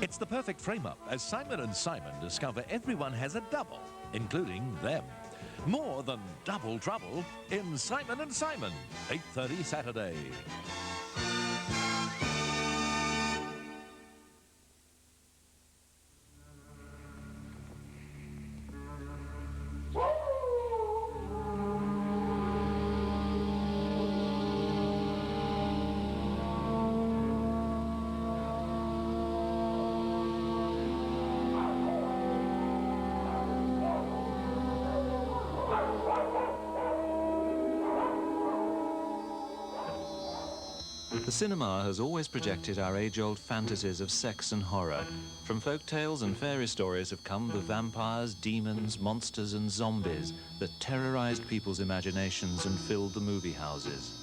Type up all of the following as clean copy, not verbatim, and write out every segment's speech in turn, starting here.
It's the perfect frame-up as Simon and Simon discover everyone has a double, including them. More than double trouble in Simon and Simon, 8:30 Saturday. The cinema has always projected our age-old fantasies of sex and horror. From folk tales and fairy stories have come the vampires, demons, monsters and zombies that terrorized people's imaginations and filled the movie houses.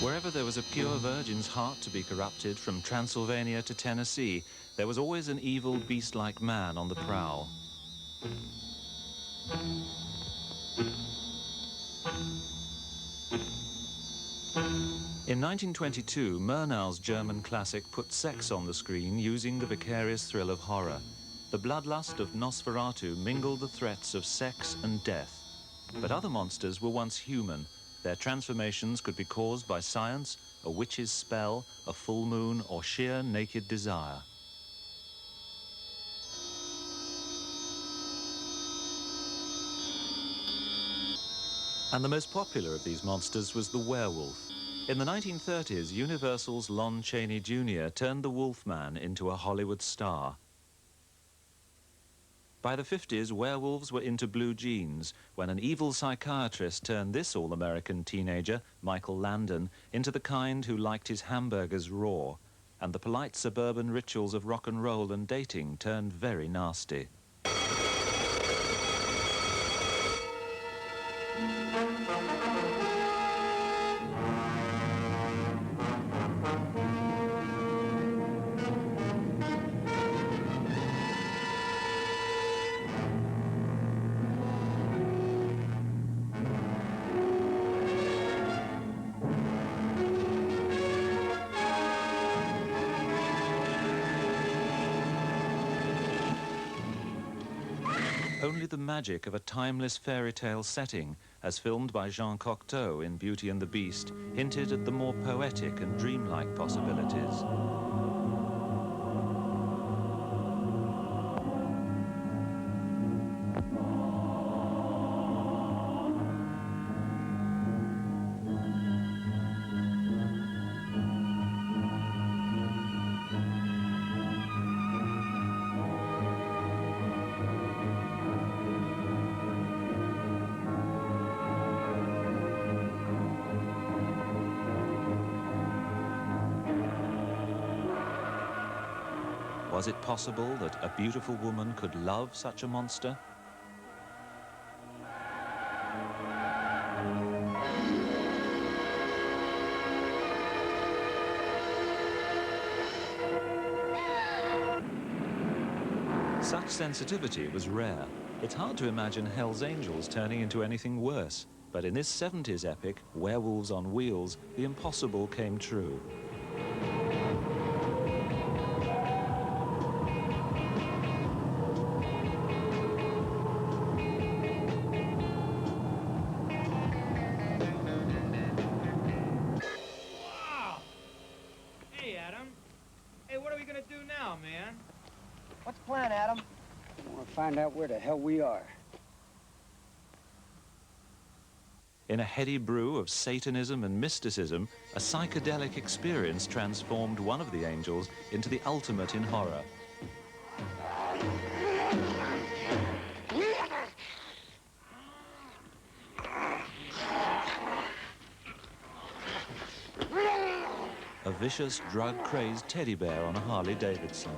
Wherever there was a pure virgin's heart to be corrupted, from Transylvania to Tennessee, there was always an evil, beast-like man on the prowl. In 1922, Murnau's German classic put sex on the screen using the vicarious thrill of horror. The bloodlust of Nosferatu mingled the threats of sex and death. But other monsters were once human. Their transformations could be caused by science, a witch's spell, a full moon, or sheer naked desire. And the most popular of these monsters was the werewolf. In the 1930s, Universal's Lon Chaney Jr. turned the Wolfman into a Hollywood star. By the 50s, werewolves were into blue jeans when an evil psychiatrist turned this all-American teenager, Michael Landon, into the kind who liked his hamburgers raw, and the polite suburban rituals of rock and roll and dating turned very nasty. Only the magic of a timeless fairy tale setting, as filmed by Jean Cocteau in Beauty and the Beast, hinted at the more poetic and dreamlike possibilities. Was it possible that a beautiful woman could love such a monster? Such sensitivity was rare. It's hard to imagine Hell's Angels turning into anything worse. But in this 70s epic, Werewolves on Wheels, the impossible came true. What's the plan, Adam? I want to find out where the hell we are. In a heady brew of Satanism and mysticism, a psychedelic experience transformed one of the angels into the ultimate in horror. A vicious, drug-crazed teddy bear on a Harley-Davidson.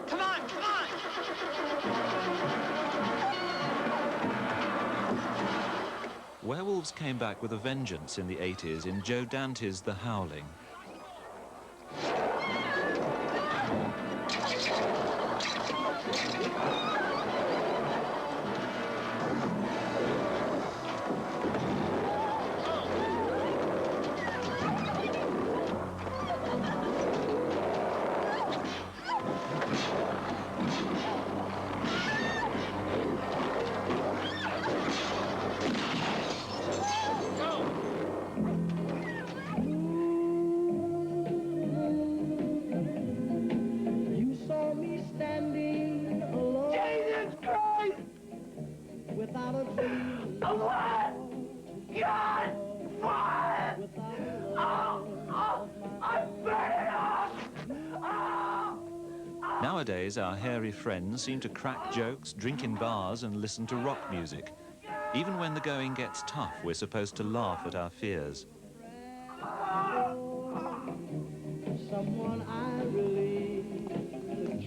Come on, come on! wolves came back with a vengeance in the 80s in Joe Dante's The Howling. Nowadays, our hairy friends seem to crack jokes, drink in bars and listen to rock music. Even when the going gets tough, we're supposed to laugh at our fears. Someone I really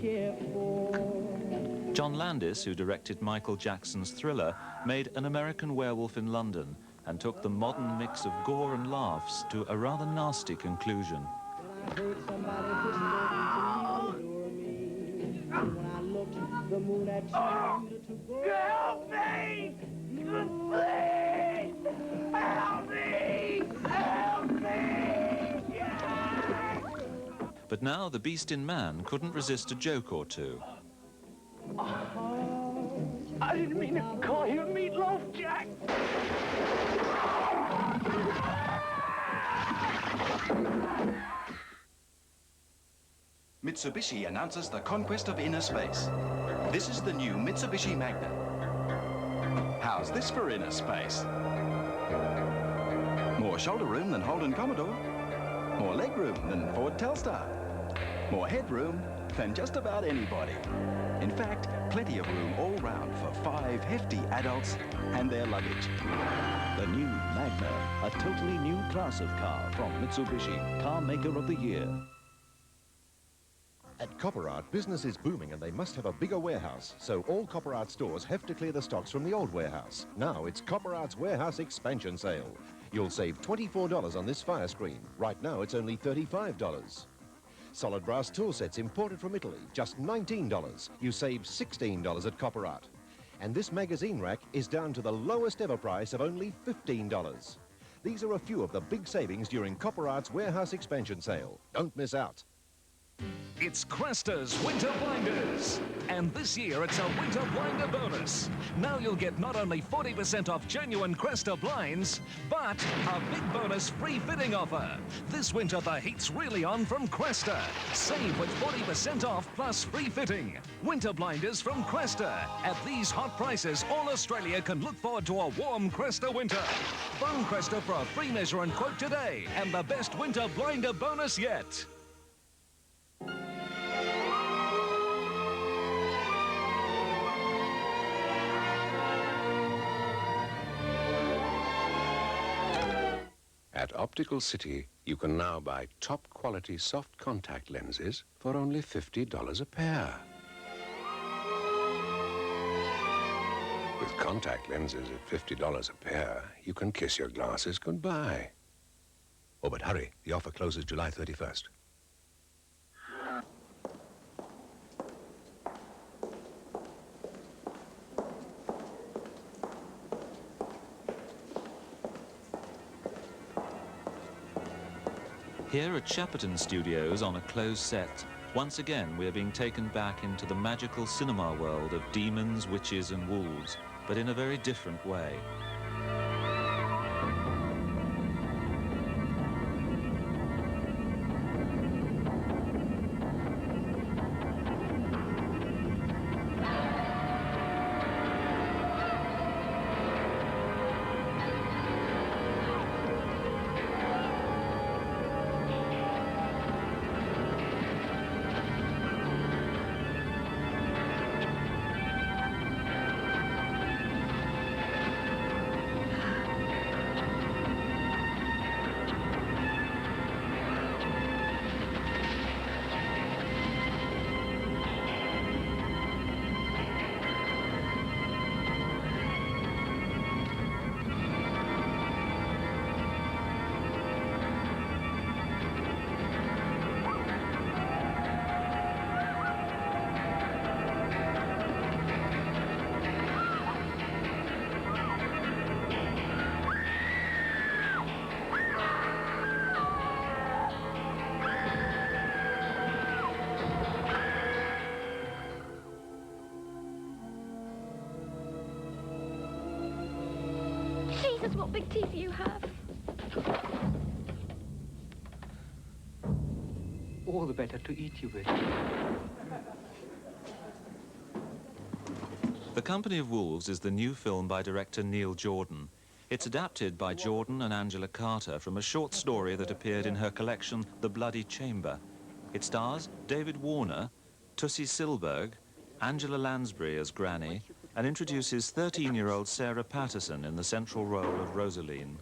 care for. John Landis, who directed Michael Jackson's Thriller, made An American Werewolf in London and took the modern mix of gore and laughs to a rather nasty conclusion. I heard somebody whisper to me. When I looked, the moon had turned to gold. Help me! Please! Help me! Help me! But now the beast in man couldn't resist a joke or two. I didn't mean to call you Meatloaf, Jack! Mitsubishi announces the conquest of inner space. This is the new Mitsubishi Magna. How's this for inner space? More shoulder room than Holden Commodore. More leg room than Ford Telstar. More headroom than just about anybody. In fact, plenty of room all round for 5 hefty adults and their luggage. The new Magna, a totally new class of car from Mitsubishi, Car Maker of the Year. At Copper Art, business is booming and they must have a bigger warehouse, so all Copper Art stores have to clear the stocks from the old warehouse. Now it's Copper Art's warehouse expansion sale. You'll save $24 on this fire screen. Right now it's only $35. Solid brass tool sets imported from Italy, just $19. You save $16 at Copper Art. And this magazine rack is down to the lowest ever price of only $15. These are a few of the big savings during Copper Art's warehouse expansion sale. Don't miss out. It's Cresta's Winter Blinders. And this year it's a Winter Blinder bonus. Now you'll get not only 40% off genuine Cresta blinds, but a big bonus free fitting offer. This winter the heat's really on from Cresta. Save with 40% off plus free fitting. Winter Blinders from Cresta. At these hot prices, all Australia can look forward to a warm Cresta winter. Phone Cresta for a free measure and quote today. And the best Winter Blinder bonus yet. At Optical City, you can now buy top-quality soft contact lenses for only $50 a pair. With contact lenses at $50 a pair, you can kiss your glasses goodbye. Oh, but hurry. The offer closes July 31st. Here at Shepperton Studios on a closed set, once again we're being taken back into the magical cinema world of demons, witches and wolves, but in a very different way. just what big teeth you have. All the better to eat you with. The Company of Wolves is the new film by director Neil Jordan. It's adapted by Jordan and Angela Carter from a short story that appeared in her collection, The Bloody Chamber. It stars David Warner, Tussie Silberg, Angela Lansbury as Granny, and introduces 13-year-old Sarah Patterson in the central role of Rosaline.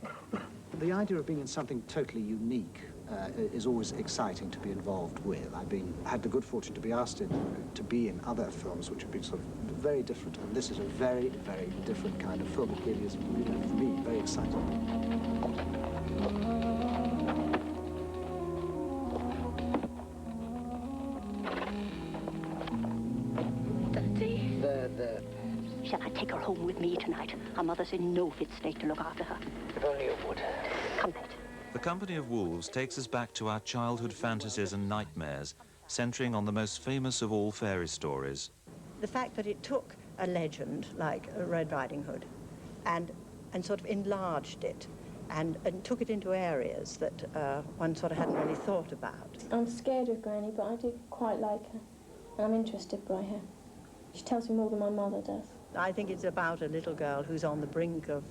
The idea of being in something totally unique is always exciting to be involved with. I've had the good fortune to be asked to be in other films which have been sort of very different, and this is a very, very different kind of film. It really is, you know, for me, very exciting. Shall I take her home with me tonight? Her mother's in no fit state to look after her. If only you would. Come, Pet. The Company of Wolves takes us back to our childhood fantasies and nightmares, centering on the most famous of all fairy stories. The fact that it took a legend like Red Riding Hood and sort of enlarged it and took it into areas that one sort of hadn't really thought about. I'm scared of Granny, but I do quite like her. And I'm interested by her. She tells me more than my mother does. I think it's about a little girl who's on the brink of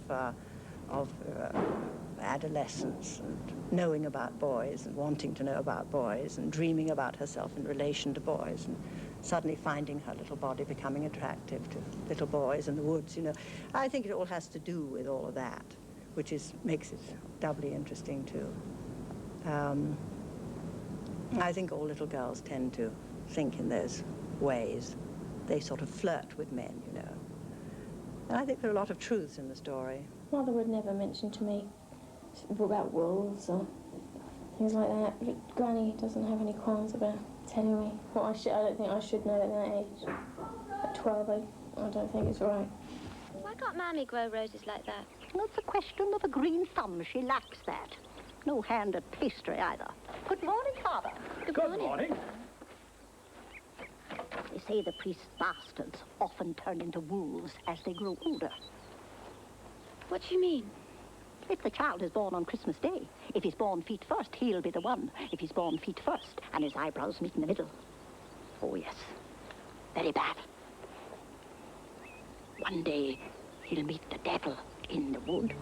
adolescence and knowing about boys and wanting to know about boys and dreaming about herself in relation to boys and suddenly finding her little body becoming attractive to little boys in the woods, you know. I think it all has to do with all of that, which makes it doubly interesting too. I think all little girls tend to think in those ways. They sort of flirt with men, you know. And I think there are a lot of truths in the story. Mother would never mention to me about wolves or things like that. But Granny doesn't have any qualms about telling me what I don't think I should know at that age. At 12, I don't think it's right. Why can't Mammy grow roses like that? Well, it's a question of a green thumb. She lacks that. No hand at pastry either. Good morning, Father. Good morning. They say the priest's bastards often turn into wolves as they grow older. What do you mean? If the child is born on Christmas Day, if he's born feet first, he'll be the one. If he's born feet first and his eyebrows meet in the middle. Oh, yes. Very bad. One day, he'll meet the devil in the wood.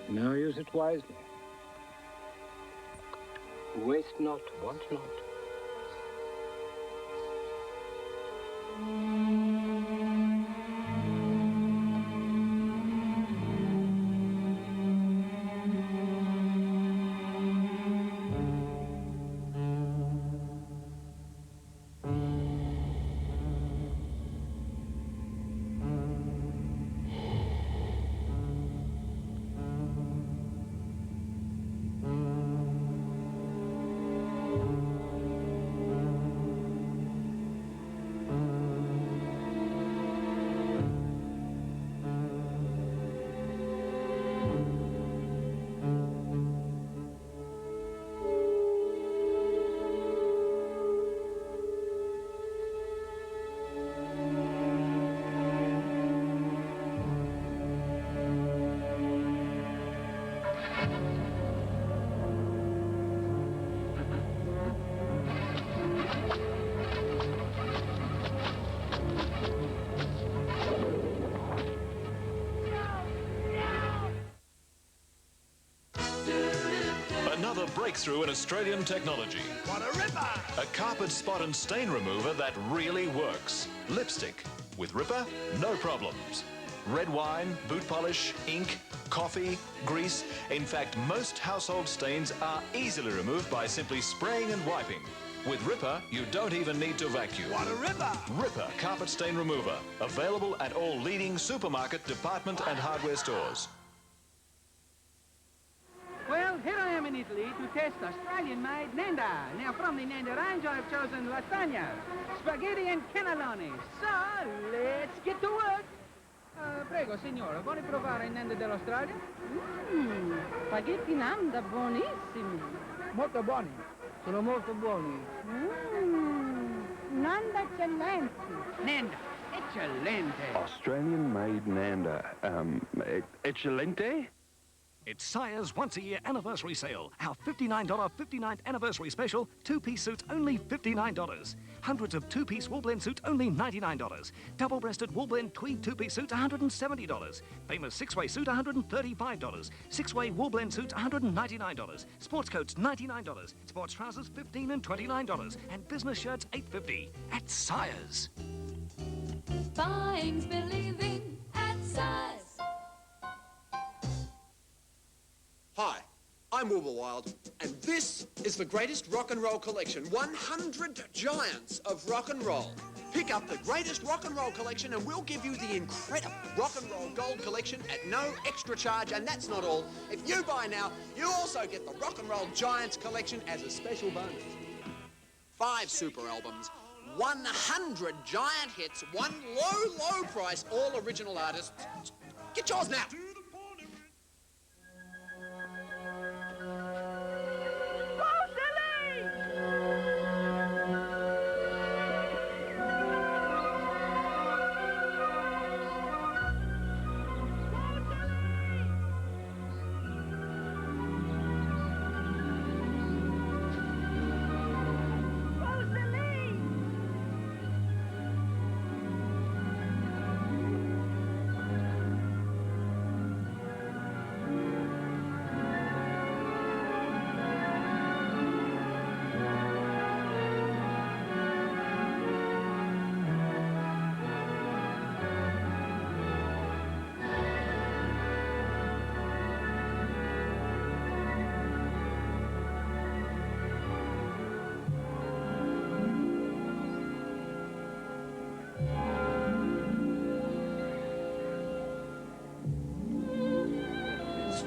Now use it wisely. Waste not, want not. Another breakthrough in Australian technology. What a ripper! A carpet spot and stain remover that really works. Lipstick. With Ripper, no problems. Red wine, boot polish, ink, coffee, grease. In fact, most household stains are easily removed by simply spraying and wiping. With Ripper, you don't even need to vacuum. What a ripper! Ripper Carpet Stain Remover. Available at all leading supermarket, department and hardware stores. Well, here I am in Italy to test Australian-made Nanda. Now, from the Nanda range, I've chosen lasagna, spaghetti and cannelloni. So, let's get to work. Prego, signora, vuole provare il Nanda dell'Australia? Spaghetti Nanda, buonissimi. Molto buoni. Sono molto buoni. Nanda eccellenti. Nanda, eccellente. Australian-made Nanda. Eccellente? It's Sire's once-a-year anniversary sale. Our $59 59th anniversary special. Two-piece suits only $59. Hundreds of two-piece wool blend suits only $99. Double-breasted wool blend tweed two-piece suits $170. Famous six-way suit $135. Six-way wool blend suits $199. Sports coats $99. Sports trousers $15 and $29. And business shirts $8.50. At Sire's. Buying's believing at Sire's. Hi, I'm Wilbur Wilde, and this is the greatest rock and roll collection. 100 giants of rock and roll. Pick up the greatest rock and roll collection and we'll give you the incredible rock and roll gold collection at no extra charge. And that's not all. If you buy now, you also get the rock and roll giants collection as a special bonus. 5 super albums, 100 giant hits, one low price, all original artists. Get yours now.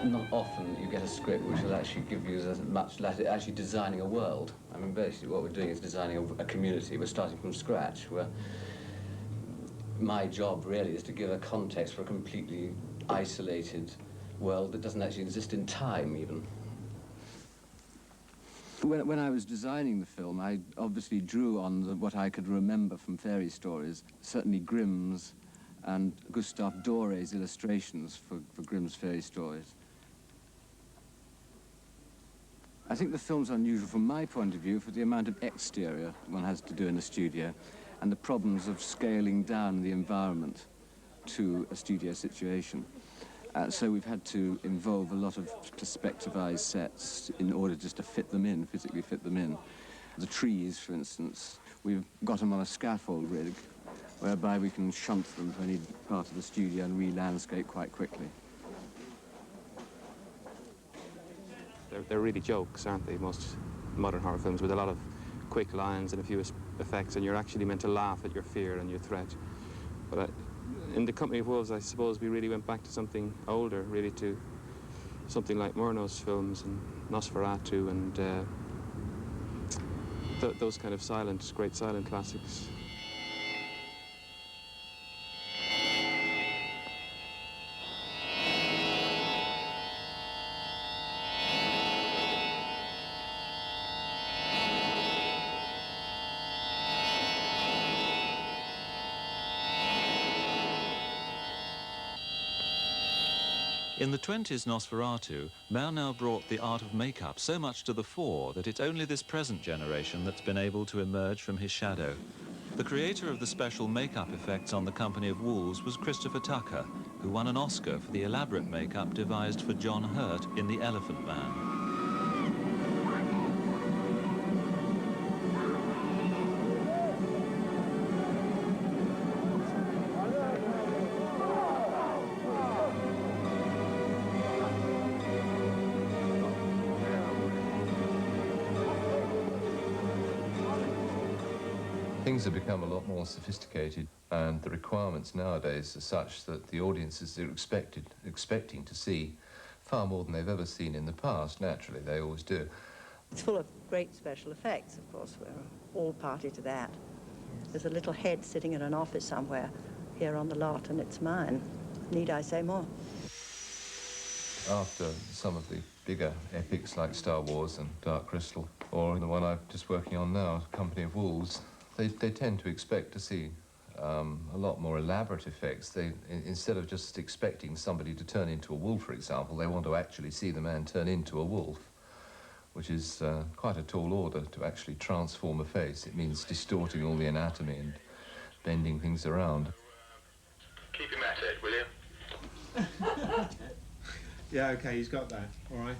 Not often you get a script which will actually give you as much actually designing a world. I mean, basically what we're doing is designing a community. We're starting from scratch. My job really is to give a context for a completely isolated world that doesn't actually exist in time even. When I was designing the film, I obviously drew on what I could remember from fairy stories, certainly Grimm's and Gustave Doré's illustrations for Grimm's fairy stories. I think the film's unusual from my point of view for the amount of exterior one has to do in a studio and the problems of scaling down the environment to a studio situation. So we've had to involve a lot of perspectivized sets in order just to fit them in, physically fit them in. The trees, for instance, we've got them on a scaffold rig whereby we can shunt them to any part of the studio and re-landscape quite quickly. They're really jokes, aren't they, most modern horror films, with a lot of quick lines and a few effects, and you're actually meant to laugh at your fear and your threat. But in The Company of Wolves, I suppose we really went back to something older, really to something like Murnau's films and Nosferatu and those kind of great silent classics. In the 20s Nosferatu, Murnau brought the art of makeup so much to the fore that it's only this present generation that's been able to emerge from his shadow. The creator of the special makeup effects on The Company of Wolves was Christopher Tucker, who won an Oscar for the elaborate makeup devised for John Hurt in The Elephant Man. Things have become a lot more sophisticated, and the requirements nowadays are such that the audiences are expecting to see far more than they've ever seen in the past. Naturally, they always do. It's full of great special effects, of course. We're all party to that. There's a little head sitting in an office somewhere here on the lot, and it's mine. Need I say more? After some of the bigger epics like Star Wars and Dark Crystal, or the one I'm just working on now, Company of Wolves, they tend to expect to see a lot more elaborate effects. Instead of just expecting somebody to turn into a wolf, for example, they want to actually see the man turn into a wolf, which is quite a tall order to actually transform a face. It means distorting all the anatomy and bending things around. Keep him at it, will you? Yeah, okay, he's got that, all right.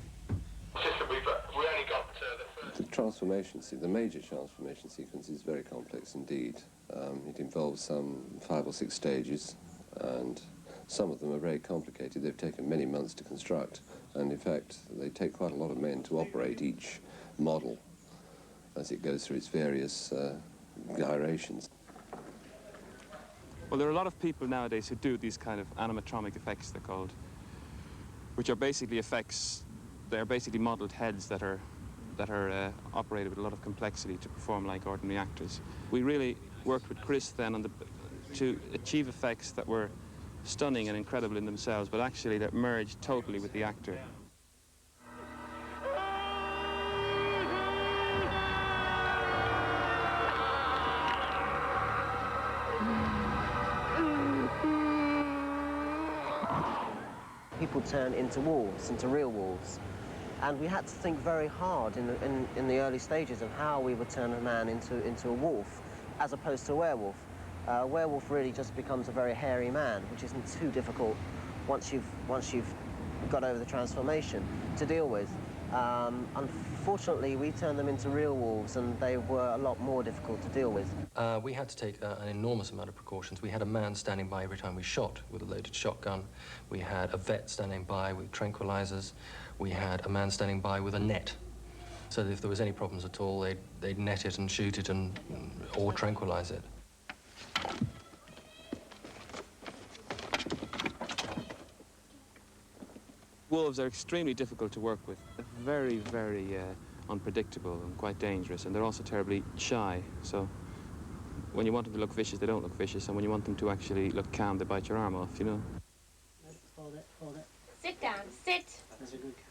It's just that we only got the first... The transformation, the major transformation sequence is very complex indeed. It involves some 5 or 6 stages, and some of them are very complicated. They've taken many months to construct, and in fact, they take quite a lot of men to operate each model as it goes through its various gyrations. Well, there are a lot of people nowadays who do these kind of animatronic effects, they're called, which are basically effects. They're basically modelled heads that are operated with a lot of complexity to perform like ordinary actors. We really worked with Chris then to achieve effects that were stunning and incredible in themselves, but actually that merged totally with the actor. People turn into wolves, into real wolves. And we had to think very hard in the early stages of how we would turn a man into a wolf, as opposed to a werewolf. A werewolf really just becomes a very hairy man, which isn't too difficult once you've got over the transformation to deal with. Unfortunately, we turned them into real wolves, and they were a lot more difficult to deal with. We had to take an enormous amount of precautions. We had a man standing by every time we shot with a loaded shotgun. We had a vet standing by with tranquilizers. We had a man standing by with a net, so that if there was any problems at all, they'd net it and shoot it or tranquilize it. Wolves are extremely difficult to work with. They're very, very unpredictable and quite dangerous, and they're also terribly shy. So when you want them to look vicious, they don't look vicious, and when you want them to actually look calm, they bite your arm off, you know? Hold it, hold it. Sit down, sit. That's a good cow.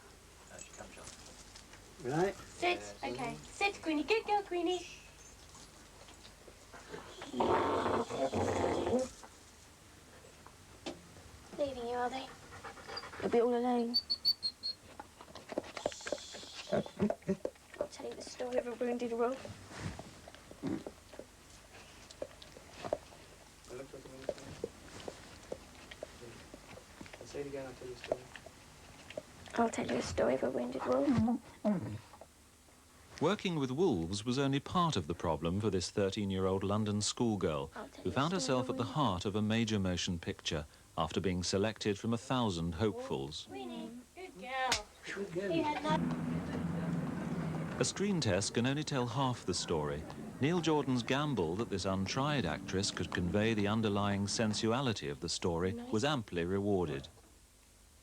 Right. Sit, okay. Sit, Queenie. Good girl, Queenie. Leaving you, are they? You'll be all alone. I'll tell you the story of a wounded wolf. Say it again, I'll tell you a story. I'll tell you a story of a wounded wolf. Working with wolves was only part of the problem for this 13-year-old London schoolgirl who found herself at the heart of a major motion picture after being selected from 1,000 hopefuls. Queenie, good girl. You had no... A screen test can only tell half the story. Neil Jordan's gamble that this untried actress could convey the underlying sensuality of the story was amply rewarded.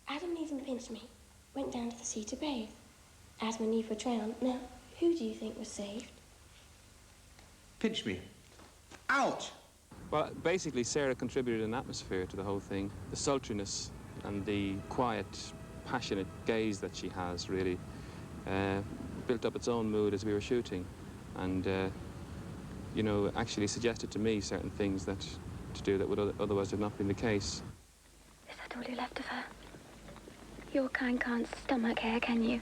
Adam and Eve and Pinch-Me went down to the sea to bathe. Adam and Eve were drowned. Now, who do you think was saved? Pinch me. Ouch! Well, basically, Sarah contributed an atmosphere to the whole thing. The sultriness and the quiet, passionate gaze that she has really built up its own mood as we were shooting. And, you know, actually suggested to me certain things to do that would otherwise have not been the case. Is that all you left of her? Your kind can't stomach hair, can you?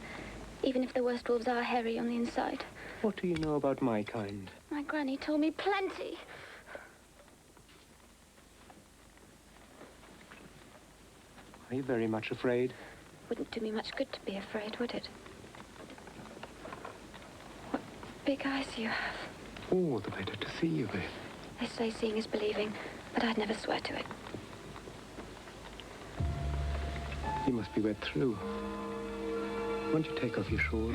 Even if the worst wolves are hairy on the inside. What do you know about my kind? My granny told me plenty. Are you very much afraid? Wouldn't do me much good to be afraid, would it? What big eyes you have. Oh, the better to see you with. They say seeing is believing, but I'd never swear to it. You must be wet through. Won't you take off your shawl?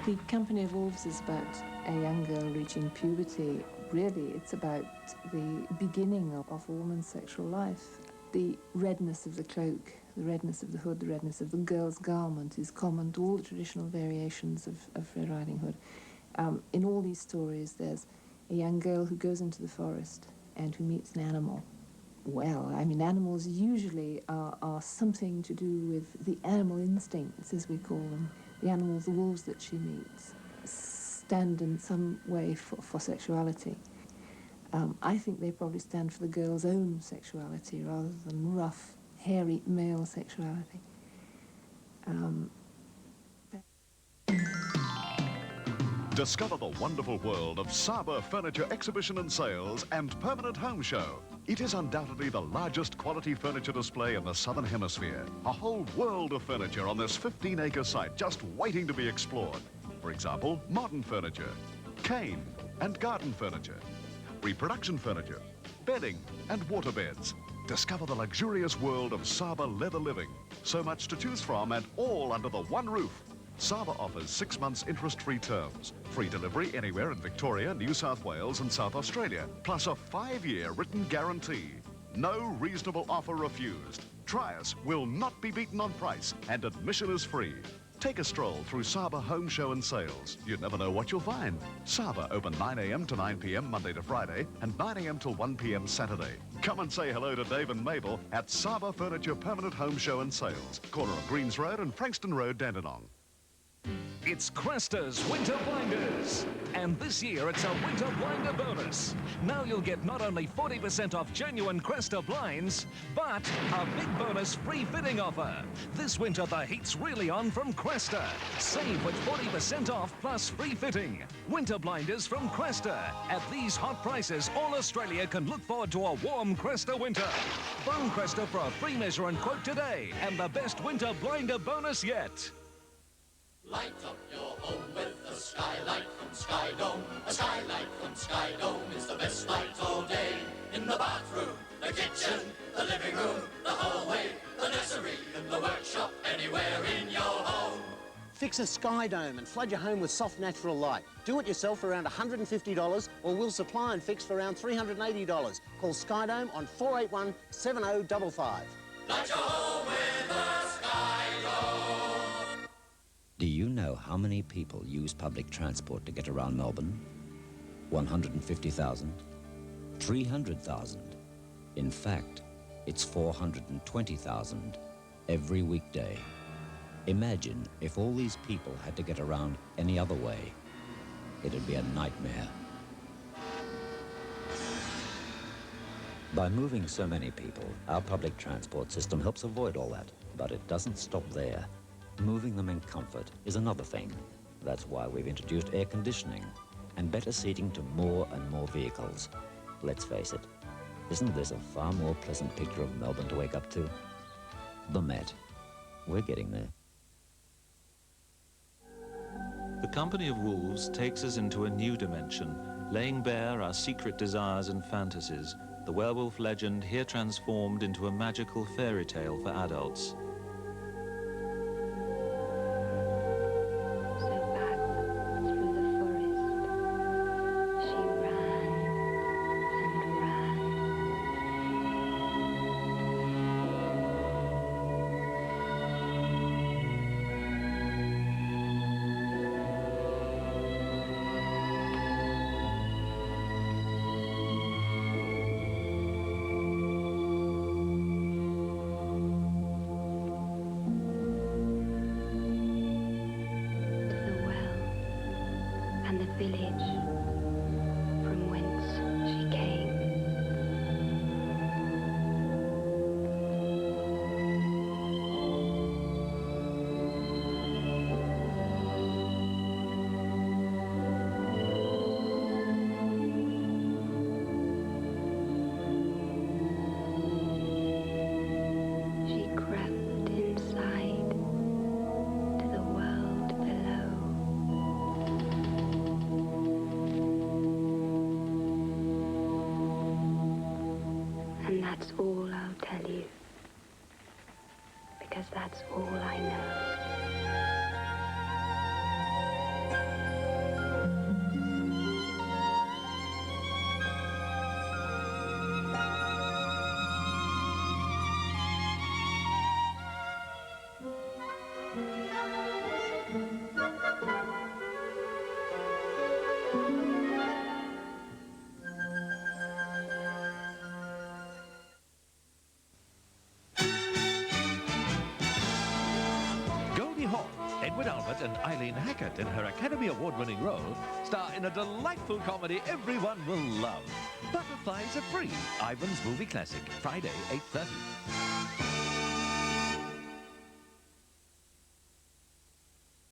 The Company of Wolves is about a young girl reaching puberty really, it's about the beginning of a woman's sexual life. The redness of the cloak, the redness of the hood, the redness of the girl's garment is common to all the traditional variations of Red Riding Hood. In all these stories, there's a young girl who goes into the forest and who meets an animal. Well, I mean, animals usually are something to do with the animal instincts, as we call them. The animals, the wolves that she meets, stand in some way for sexuality. I think they probably stand for the girl's own sexuality rather than rough, hairy male sexuality. Discover the wonderful world of Saba Furniture Exhibition and Sales and Permanent Home Show. It is undoubtedly the largest quality furniture display in the Southern Hemisphere. A whole world of furniture on this 15-acre site just waiting to be explored. For example, modern furniture, cane and garden furniture, reproduction furniture, bedding and waterbeds. Discover the luxurious world of Saba leather living. So much to choose from and all under the one roof. Saba offers 6 months interest-free terms, free delivery anywhere in Victoria, New South Wales and South Australia, plus a 5-year written guarantee. No reasonable offer refused. Try us, will not be beaten on price, and admission is free. Take a stroll through Saba Home Show and Sales. You never know what you'll find. Saba open 9 a.m. to 9 p.m. Monday to Friday and 9 a.m. till 1 p.m. Saturday. Come and say hello to Dave and Mabel at Saba Furniture Permanent Home Show and Sales, corner of Greens Road and Frankston Road, Dandenong. It's Cresta's Winter Blinders. And this year, it's a Winter Blinder bonus. Now you'll get not only 40% off genuine Cresta blinds, but a big bonus free fitting offer. This winter, the heat's really on from Cresta. Save with 40% off plus free fitting. Winter Blinders from Cresta. At these hot prices, all Australia can look forward to a warm Cresta winter. Phone Cresta for a free measure and quote today. And the best Winter Blinder bonus yet. Light up your home with a skylight from Skydome. A skylight from Skydome is the best light all day. In the bathroom, the kitchen, the living room, the hallway, the nursery, in the workshop, anywhere in your home. Fix a Skydome and flood your home with soft natural light. Do it yourself for around $150 or we'll supply and fix for around $380. Call Skydome on 481 7055. Light your home with a Skydome. Do you know how many people use public transport to get around Melbourne? 150,000? 300,000? In fact, it's 420,000 every weekday. Imagine if all these people had to get around any other way. It'd be a nightmare. By moving so many people, our public transport system helps avoid all that, but it doesn't stop there. Moving them in comfort is another thing. That's why we've introduced air conditioning and better seating to more and more vehicles. Let's face it, isn't this a far more pleasant picture of Melbourne to wake up to? The Met. We're getting there. The Company of Wolves takes us into a new dimension, laying bare our secret desires and fantasies, the werewolf legend here transformed into a magical fairy tale for adults. That's all I'll tell you, because that's all I know. Edward Albert and Eileen Hackett, in her Academy Award-winning role, star in a delightful comedy everyone will love. Butterflies Are Free, Ivan's Movie Classic, Friday, 8:30.